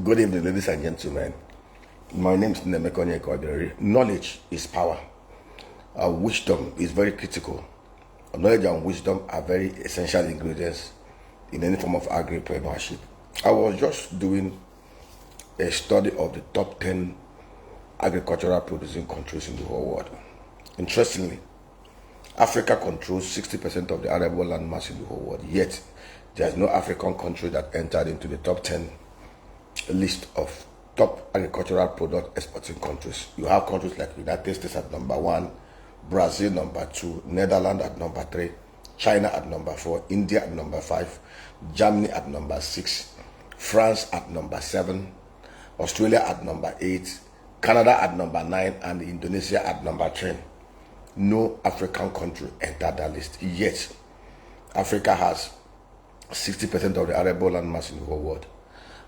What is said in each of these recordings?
Good evening, ladies and gentlemen. My name is Nemekonye Koderi. Knowledge is power. Wisdom is very critical. Knowledge and wisdom are very essential ingredients in any form of agripreneurship. I was just doing a study of the top 10 agricultural producing countries in the whole world. Interestingly, Africa controls 60% of the arable land mass in the whole world, yet there is no African country that entered into the top 10 list of top agricultural product exporting countries. You have countries like United States at number 1, Brazil number 2, Netherlands at number 3, China at number 4, India at number 5, Germany at number 6, France at number 7, Australia at number 8, Canada at number 9, and Indonesia at number 10. No African country entered that list. Yet, Africa has 60% of the arable land mass in the whole world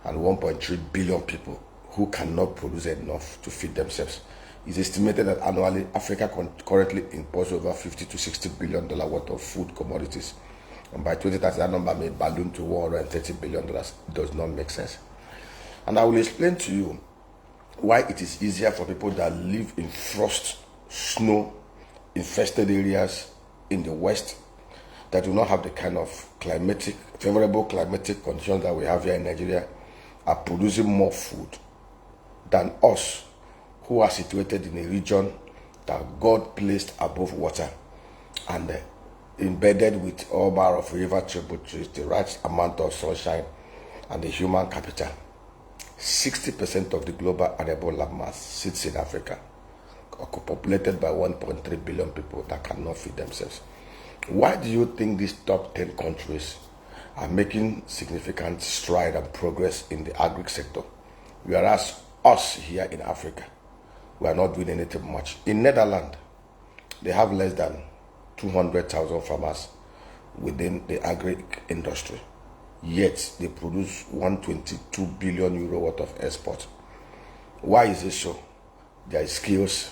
and 1.3 billion people who cannot produce enough to feed themselves. It's estimated that annually Africa currently imports over $50 to $60 billion worth of food commodities. And by 2030, that number may balloon to $130 billion. It does not make sense. And I will explain to you why it is easier for people that live in frost, snow, infested areas in the West that do not have the kind of favorable climatic conditions that we have here in Nigeria are producing more food than us, who are situated in a region that God placed above water and embedded with all manner of river tributaries, the right amount of sunshine, and the human capital. 60% of the global arable land mass sits in Africa, populated by 1.3 billion people that cannot feed themselves. Why do you think these top 10 countries are making significant stride and progress in the agri sector, whereas us here in Africa, we are not doing anything much? In Netherlands, they have less than 200,000 farmers within the agri industry, yet they produce 122 billion euro worth of export. Why is it so? There is skills,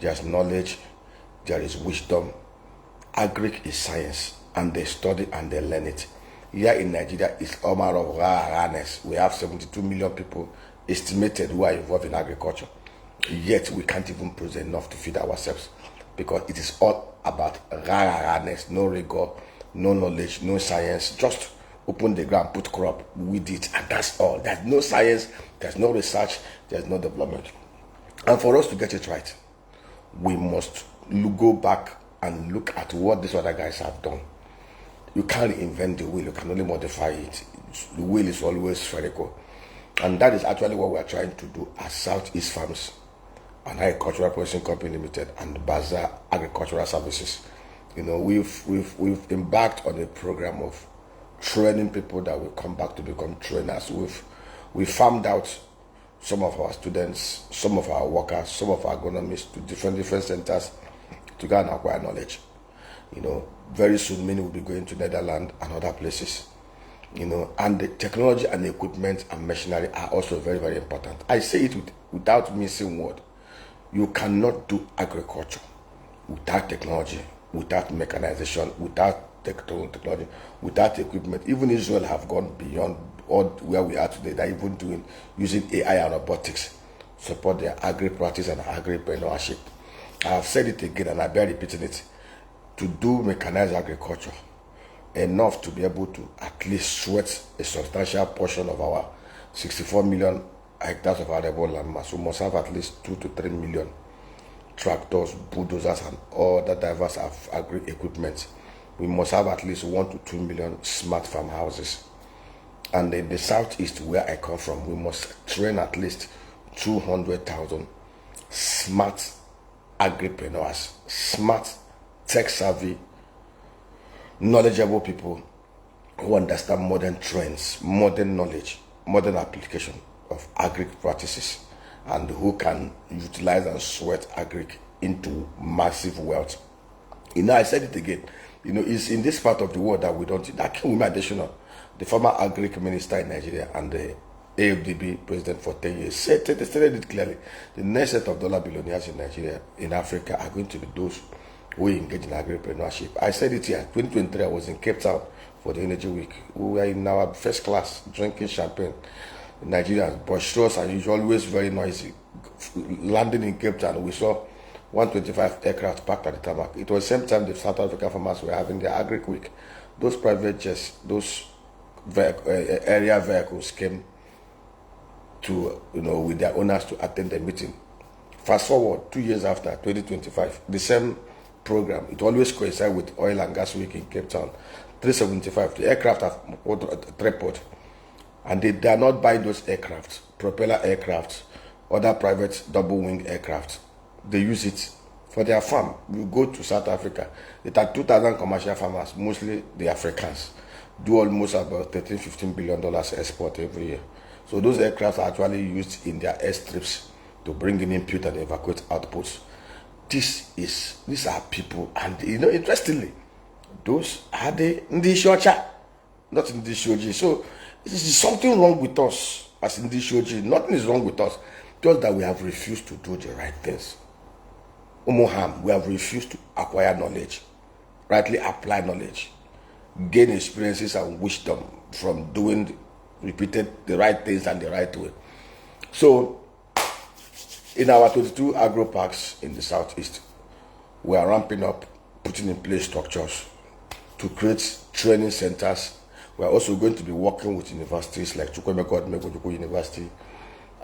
there is knowledge, there is wisdom. Agri is science, and they study and they learn it. Here in Nigeria, it's all manner of rareness. We have 72 million people estimated who are involved in agriculture, yet we can't even produce enough to feed ourselves because it is all about rareness, no rigor, no knowledge, no science. Just open the ground, put crop, weed it, and that's all. There's no science, there's no research, there's no development. And for us to get it right, we must go back and look at what these other guys have done. You can't invent the wheel, you can only modify it. The wheel is always spherical. And that is actually what we are trying to do at Southeast Farms, an agricultural processing company limited, and Bazaar Agricultural Services. You know, we've embarked on a program of training people that will come back to become trainers. We've farmed out some of our students, some of our workers, some of our agronomists to different centers to go and acquire knowledge. You know, very soon many will be going to Netherlands and other places. You know, and the technology and the equipment and machinery are also very, very important. I say it without missing word. You cannot do agriculture without technology, without mechanization, without technology, without equipment. Even Israel have gone beyond all where we are today. They're even using AI and robotics to support their agri practice and agripreneurship. I have said it again and I bear repeating it. To do mechanized agriculture, enough to be able to at least sweat a substantial portion of our 64 million hectares of arable land mass, we must have at least 2 to 3 million tractors, bulldozers, and all the diverse agri equipment. We must have at least 1 to 2 million smart farmhouses. And in the southeast where I come from, we must train at least 200,000 smart agripreneurs, smart, tech-savvy, knowledgeable people who understand modern trends, modern knowledge, modern application of agri practices, and who can utilize and sweat agri into massive wealth. You know, I said it again. You know, it's in this part of the world that we don't. That came with additional. The former agri minister in Nigeria and the AFDB president for 10 years said it clearly. The next set of dollar billionaires in Nigeria, in Africa, are going to be those who engage in agripreneurship. I said it here. 2023, I was in Cape Town for the Energy Week. We were in our first class drinking champagne. Nigerians, boisterous and usually always very noisy. Landing in Cape Town, we saw 125 aircraft parked at the tarmac. It was the same time the South African farmers were having their Agri Week. Those private jets, those area vehicles came to, with their owners to attend the meeting. Fast forward 2 years after, 2025, the same program, it always coincides with Oil and Gas Week in Cape Town. 375, the aircraft have tripod, and they dare not buy those aircraft, propeller aircraft, other private double-wing aircraft. They use it for their farm. You go to South Africa, it are 2,000 commercial farmers, mostly the Africans, do almost about $13–15 billion export every year. So those aircraft are actually used in their airstrips to bring in input and evacuate outputs. These are people, and interestingly, those are the Ndishocha, not Ndishoji. So this is something wrong with us as Ndishoji. Nothing is wrong with us, just that we have refused to do the right things. Umuham, we have refused to acquire knowledge, rightly apply knowledge, gain experiences and wisdom from doing the right things and the right way. So in our 22 agro parks in the southeast, we are ramping up, putting in place structures to create training centers. We are also going to be working with universities like Chukwemeko Odumegwu University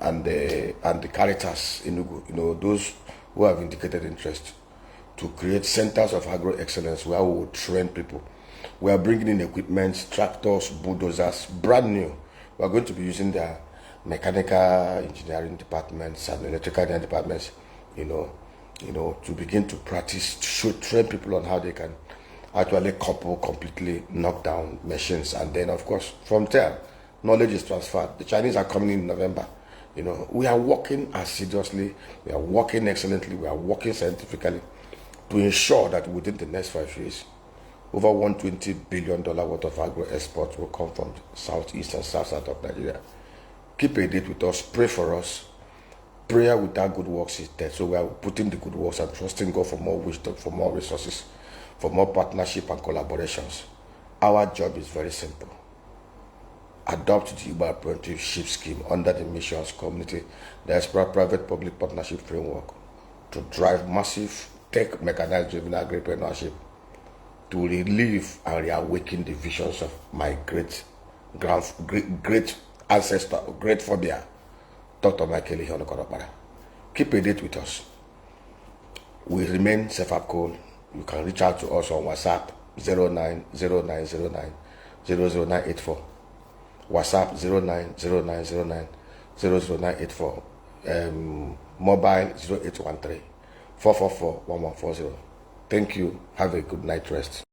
and the Caritas in Enugu, those who have indicated interest, to create centers of agro excellence where we will train people. We are bringing in equipment, tractors, bulldozers, brand new. We are going to be using their mechanical engineering departments and electrical engineering departments, to begin to practice, to train people on how they can actually completely knock down machines. And then, of course, from there, knowledge is transferred. The Chinese are coming in November. We are working assiduously, we are working excellently, we are working scientifically to ensure that within the next 5 years, over $120 billion worth of agro exports will come from southeast and south of Nigeria. Keep a date with us, pray for us. Prayer without good works is dead. So we are putting the good works and trusting God for more wisdom, for more resources, for more partnership and collaborations. Our job is very simple. Adopt the Agripreneurship scheme under the Missions Community Diaspora Private-Public Partnership Framework to drive massive tech mechanized-driven agripreneurship, to relive and reawaken the visions of my great ancestor, great forebear, Dr. Michael Ihonu. Keep a date with us. We remain self-upcall. You can reach out to us on WhatsApp 090909000984. WhatsApp 090909000984. Mobile 0813 444 1140. Thank you. Have a good night rest.